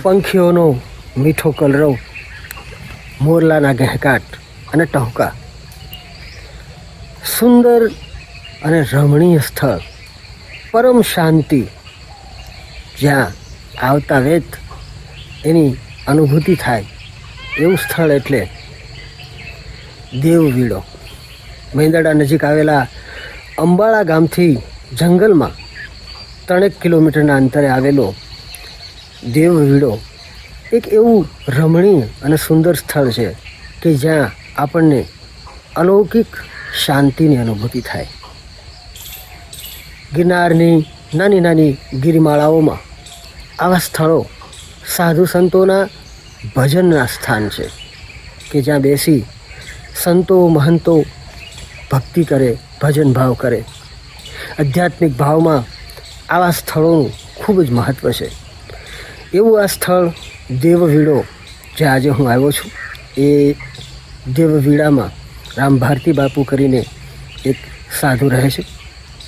પંખીઓનો મીઠો કલરવ, મોરલાના ઘેંકાટ અને ટહુકા. સુંદર અને રમણીય સ્થળ, પરમ શાંતિ, જ્યાં આવતા વેત એની અનુભૂતિ થાય એવું સ્થળ એટલે દેવવીડો. મેંદરડા નજીક આવેલા અંબાળા ગામથી જંગલમાં 3 કિલોમીટરના અંતરે આવેલો દેવવીડો એક એવું રમણીય અને સુંદર સ્થળ છે કે જ્યાં આપણને અલૌકિક શાંતિની અનુભૂતિ થાય. ગિરનારની નાની નાની ગિરિમાળાઓમાં આવા સ્થળો સાધુ સંતોના ભજનના સ્થાન છે કે જ્યાં બેસી સંતો મહંતો ભક્તિ કરે, ભજન ભાવ કરે. આધ્યાત્મિક ભાવમાં આવા સ્થળોનું ખૂબ જ મહત્ત્વ છે. એવું આ સ્થળ દેવવીડો જે આજે હું આવ્યો છું, એ દેવવીડામાં રામ ભારતી બાપુ કરીને એક સાધુ રહે છે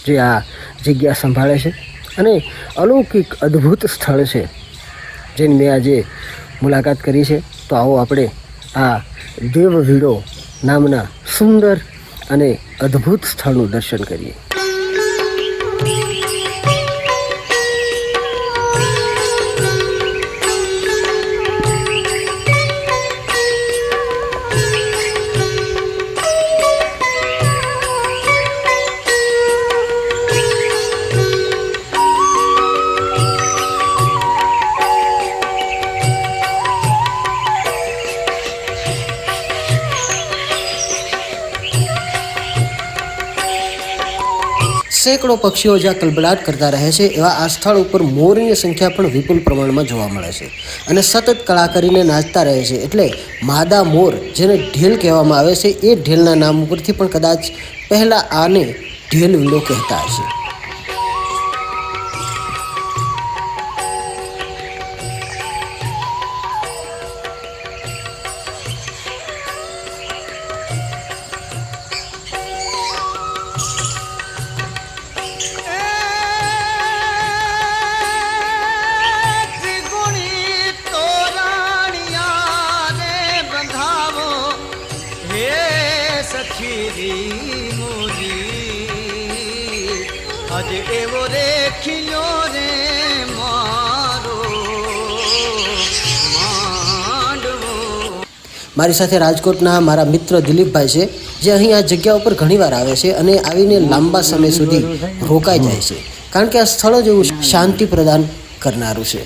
જે આ જગ્યા સંભાળે છે અને અલૌકિક અદ્ભુત સ્થળ છે જેની મેં આજે મુલાકાત કરી છે. તો આવો આપણે આ દેવવીડો નામના સુંદર અને અદ્ભુત સ્થળનું દર્શન કરીએ. સેંકડો પક્ષીઓ જ્યાં કલબલાટ કરતા રહે છે, એવા આ સ્થળ ઉપર મોરની સંખ્યા પણ વિપુલ પ્રમાણમાં જોવા મળે છે અને સતત કળા કરીને નાચતા રહે છે. એટલે માદા મોર, જેને ઢેલ કહેવામાં આવે છે, એ ઢેલના નામ ઉપરથી પણ કદાચ પહેલાં આને ઢેલવીડો કહેતા હશે. મારી સાથે રાજકોટના મારા મિત્ર દિલીપભાઈ છે, જે અહીં આ જગ્યા ઉપર ઘણીવાર આવે છે અને આવીને લાંબા સમય સુધી રોકાઈ જાય છે, કારણ કે આ સ્થળ જ એવું શાંતિ પ્રદાન કરનારું છે.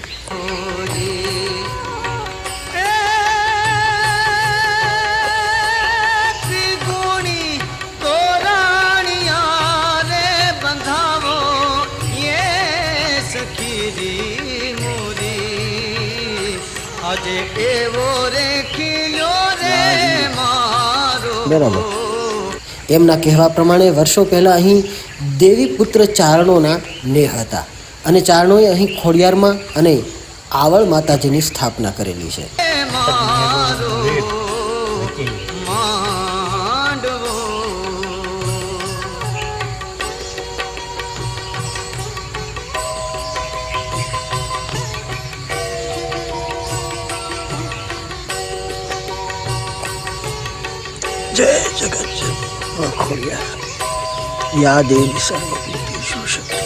બરાબર. એમના કહેવા પ્રમાણે વર્ષો પહેલાં અહીં દેવી પુત્ર ચારણોના નેહ હતા અને ચારણોએ અહીં ખોડિયારમાં અને આવળ માતાજીની સ્થાપના કરેલી છે. જય જગત ખોડિયાર, યા દેવી સર્વભૂતેષુ શક્તિ.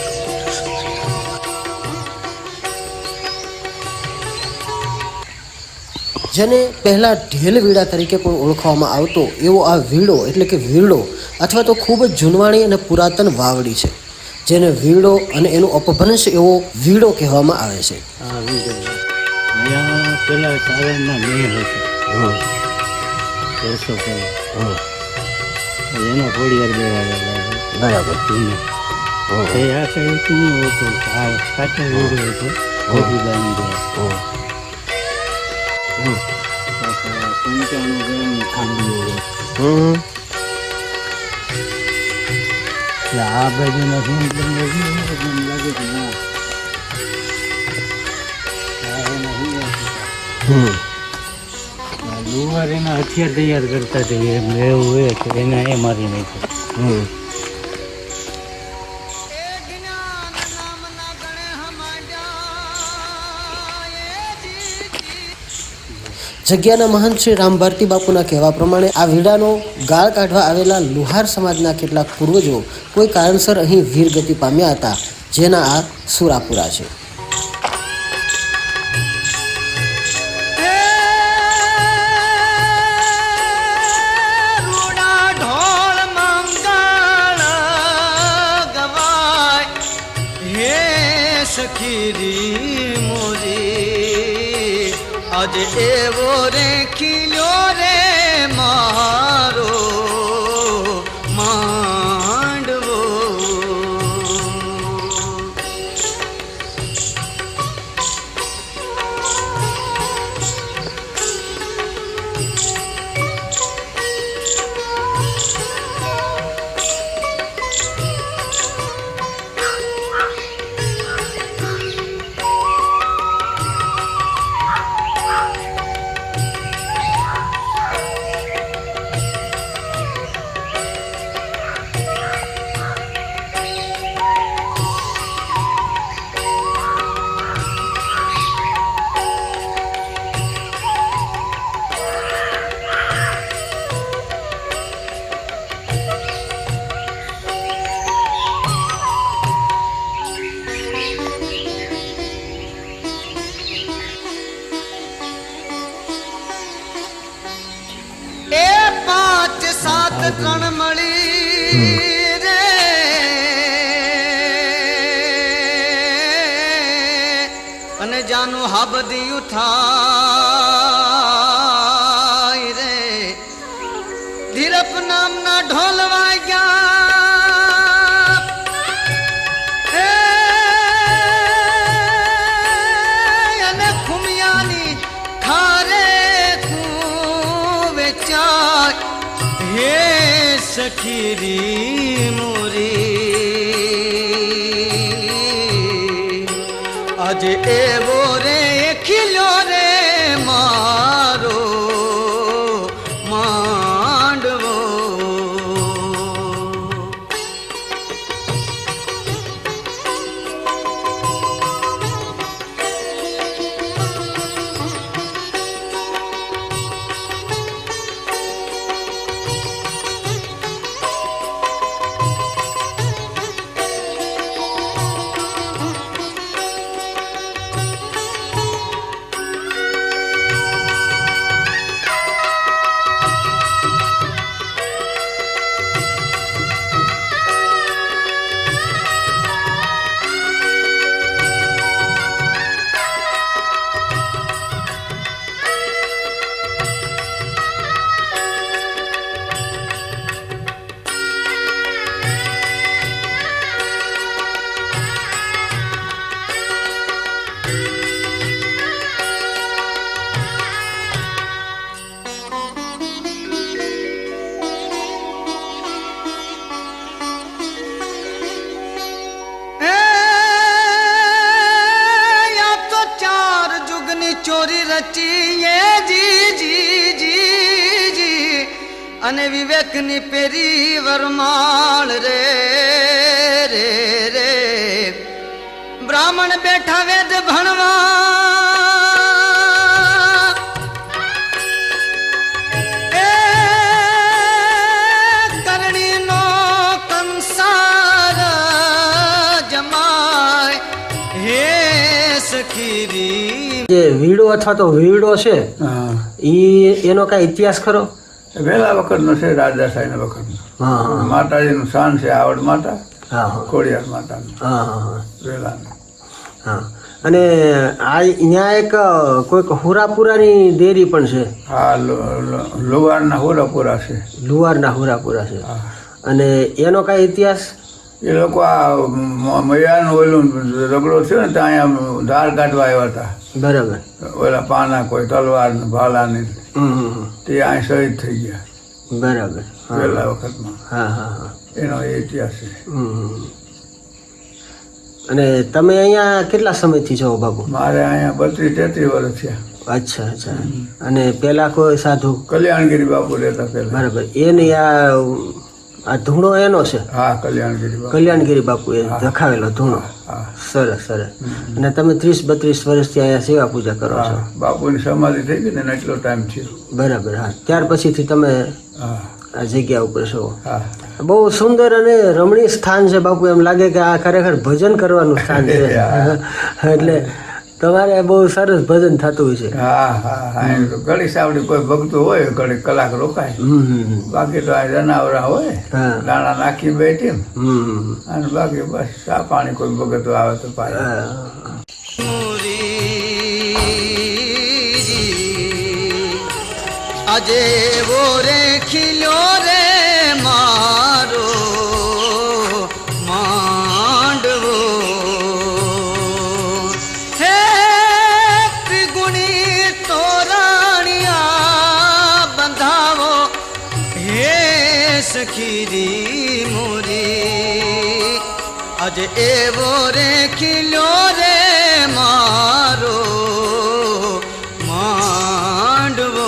જેને પહેલાં ઢેલવીડા તરીકે પણ ઓળખવામાં આવતો એવો આ વીડો એટલે કે વીરડો અથવા તો ખૂબ જ જૂનવાણી અને પુરાતન વાવડી છે, જેને વીરડો અને એનું અપભ્રંશ એવો વીડો કહેવામાં આવે છે. એના ખોડિયાર દેવા બરાબર કાચો વીડો હતો. આ બાજુના લાગે કે ના લુવાર એના હથિયાર તૈયાર કરતા હતા, એમ એવું હોય કે એના એ મારી નાખ્યું. જગ્યાના મહંત શ્રી રામ ભારતી બાપુના કહેવા પ્રમાણે આ વીડાનો ગાળ કાઢવા આવેલા લુહાર સમાજના કેટલાક પૂર્વજો કોઈ કારણસર અહીં વીરગતિ પામ્યા હતા, જેના આ સુરાપુરા છે. સખીરી મોરી આજ એવો રે ખીલ્યો રે મારો માંડવો. ત્રણ મળી રે અને જાનું હાબદિયું થાય રે. ધીરપ નામના ઢોલ વાગ્યા અને ખુમિયાની ખારે તું વેચાય હે સખીરી મોરી આજે એવો રે ખીલ્યો રે મારો માંડવો. ચોરી રચીએ જી જી જી જી અને વિવેકની પેરી વરમાળ રે રે રે. બ્રાહ્મણ બેઠા વેદ ભણવા એ કરણીનો કંસાર જમાય હે સખીરી. જે વીડો અથવા તો વીડો છે એનો કઈ ઇતિહાસ ખરો? વહેલા વખતનો છે, રાજા સાહેબ વખતનો. હા માતાજીનું સ્થાન છે આવડ માતા, હા હા ખોડિયાર માતાનું હા હા વહેલાનું. હા. અને આ અહીંયા એક કોઈક હુરાપુરાની દેરી પણ છે. હા, લુવારના હોરાપુરા છે. લુવારના હુરાપુરા છે. હા. અને એનો કઈ ઇતિહાસ? એ લોકો આ મૈયાનું ઓલું રગડો થયો ને ત્યાં અહીંયા ધાર કાઢવા આવ્યા હતા. બરાબર. ઓલા પાના કોઈ તલવાર ને ભાલાની તે અહીં શહીદ થઈ ગયા. બરાબર. વહેલા વખતમાં. હા હા હા. એનો એ ઇતિહાસ છે. અને તમે અહીંયા કેટલા સમયથી છો બાબુ? મારે અહીંયા 32-33 વર્ષ થયા. અચ્છા અચ્છા. અને પેલા કોઈ સાધુ? કલ્યાણગીરી બાપુ રહેતા પહેલા. બરાબર. એની આ આ ધૂણો એનો છે, હા, કલ્યાણગીરી બાપુ. કલ્યાણગીરી બાપુએ રખાવેલો ધૂણો. હા, સરસ સરસ. અને તમે 30-32 વર્ષથી અહીંયા સેવા પૂજા કરો છો. હા. બાપુની સમાધિ થઈ ગઈ ને એટલો ટાઈમ થયો. બરાબર. હા, ત્યાર પછીથી તમે હા, આ જગ્યા ઉપર છો. હા. બહુ સુંદર અને રમણીય સ્થાન છે બાપુ. એમ લાગે કે આ ખરેખર ભજન કરવાનું સ્થાન છે. એટલે તમારે બહુ સરસ ભજન થતું છે. હા, હા, હા. એમ તો ઘડી સાવડી કોઈ ભક્તો હોય ઘડી કલાક રોકાય. બાકી તો આ જનાવરા હોય, હા. દાણા નાખી બેઠી હમ. અને બાકી બસ ચા પાણી કોઈ ભગતો આવે તો પાય. આજે એવો રે ખીલ્યો રે મારો માંડવો, હે ત્રિગુણી તોરણિયા બંધાવો, હે સખીરી મોરી. આજે એવો રે ખીલ્યો રે મારો માંડવો.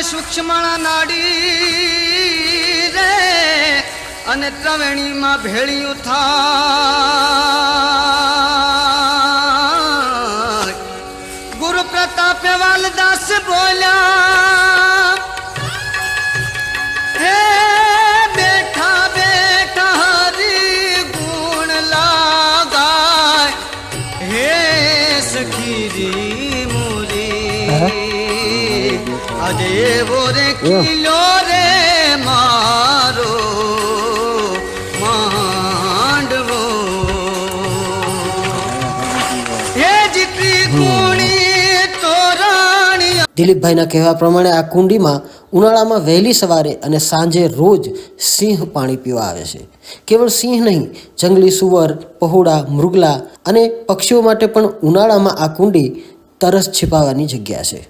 સૂક્ષ્મણા નાડી રે અને ત્રવેણીમાં ભેળિયું થાય. ગુરુ પ્રતાપે વાલદાસ બોલ્યા, હે બેઠા બેઠા હરી ગુણ લાગાય, હે સખીરી મોરી. આજે એવો રે કિલ્લો રે મારો માંડવો, હે જીતી ગુણી તોરણિયા. દિલીપભાઈના કહેવા પ્રમાણે આ કુંડીમાં ઉનાળામાં વહેલી સવારે અને સાંજે રોજ સિંહ પાણી પીવા આવે છે. કેવળ સિંહ નહીં, જંગલી સુવર, પહોળા, મૃગલા અને પક્ષીઓ માટે પણ ઉનાળામાં આ કુંડી તરસ छिपाવવાની જગ્યા છે.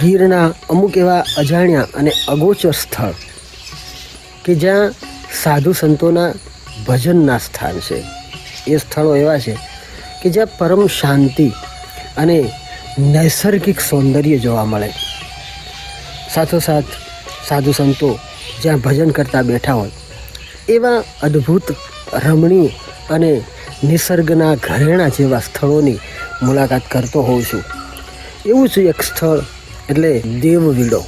ગીરના અમુક એવા અજાણ્યા અને અગોચર સ્થળ કે જ્યાં સાધુ સંતોના ભજનના સ્થાન છે. એ સ્થળો એવા છે કે જ્યાં પરમ શાંતિ અને નૈસર્ગિક સૌંદર્ય જોવા મળે. સાથોસાથ સાધુ સંતો જ્યાં ભજન કરતા બેઠા હોય એવા અદ્ભુત, રમણીય અને નિસર્ગના ઘરેણા જેવા સ્થળોની મુલાકાત કરતો હોઉં છું. એવું જ એક સ્થળ એટલે દેવવીડો.